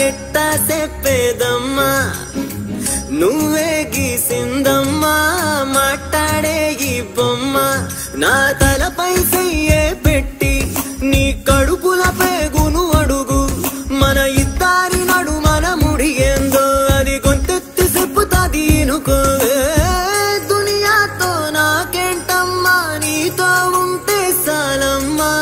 ఎట్టా చెప్పేదమ్మా నువ్వే గీసిందమ్మా మాట్లాడే ఈ బొమ్మ నా తలపై చెయ్యే పెట్టి నీ కడుపుల పేగును అడుగు మన ఇద్దరి నడు మన ముడి ఏందో అది గొంతెత్తి చెప్పుతాది ఇనుకోవే దునియాతో నాకేంటమ్మా నీతో ఉంటే సాలమ్మా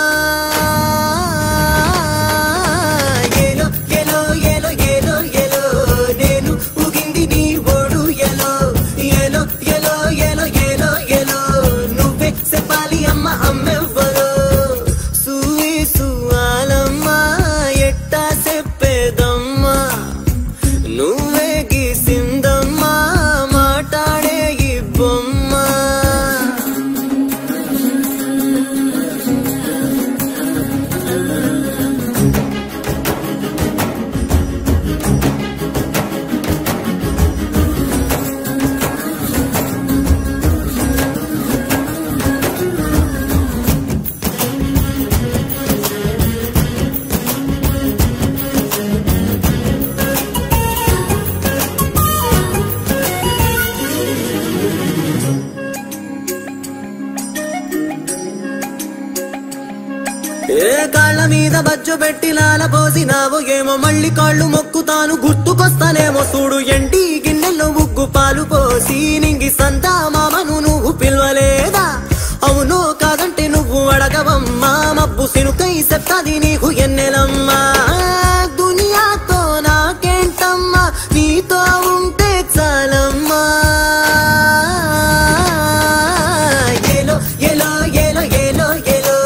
ఏ కాళ్ళ మీద బజ్జు పెట్టి లాల పోసినావు ఏమో మళ్ళీ కాళ్ళు మొక్కుతాను గుర్తుకొస్తానేమో చూడు ఎండి గిన్నెల్లో ఉగ్గు పాలు పోసి నింగి సంతా మామను నువ్వు పిలవలేదా అవును కాదంటే నువ్వు అడగవమ్మా మబ్బు సినుకై చెప్తాది నీకు ఎన్నెలమ్మా దునియాతో నాకేంటమ్మా నీతో ఉంటే చాలమ్మా ఏలో ఏలో ఏలో ఏలో ఏలో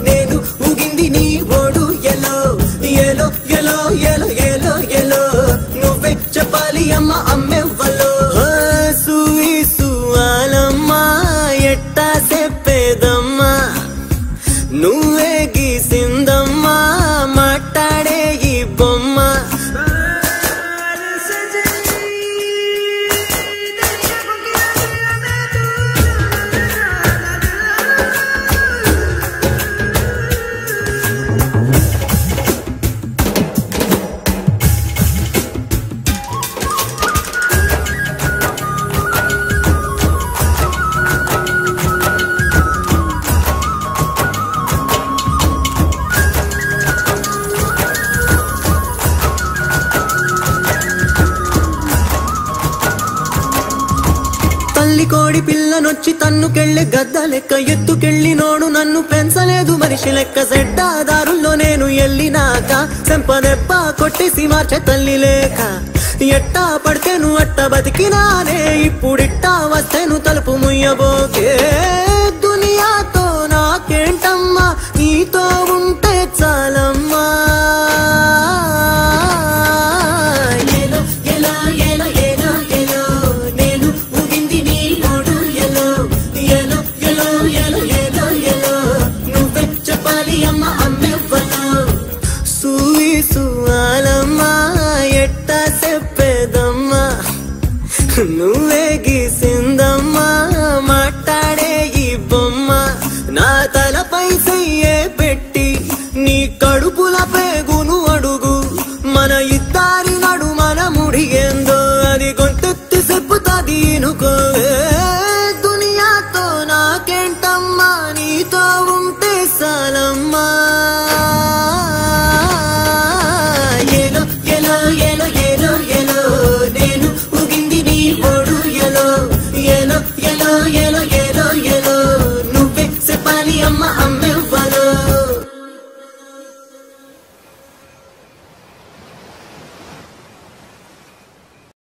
నేను ఊగింది నీ ఓడు ఎలో ఏలో ఏలో ఏలో ఏలో ఏలో నువ్వే చెప్పాలి అమ్మ అమ్మెవ్వలో సూయి సువాలమ్మా ఎట్టా చెప్పేదమ్మా నువ్వే గీసిందమ్మా మాట్లాడే ఈ బొమ్మ తల్లి కోడి పిల్లనొచ్చి తన్నుకెళ్ళే గద్ద లెక్క ఎత్తుకెళ్ళి నోడు నన్ను పెంచలేదు మనిషి లెక్క సెడ్డాదారుల్లో నేను ఎల్లినాక చెంపదెబ్బ కొట్టేసి మార్చే తల్లి లేక ఎట్టా పడితేను అట్ట బతికినానే ఇప్పుడిట్టా వస్తేను తలుపు ముయ్యబోకే దునియాతో నాకేంటమ్మా నీతో ఉంటే చాలు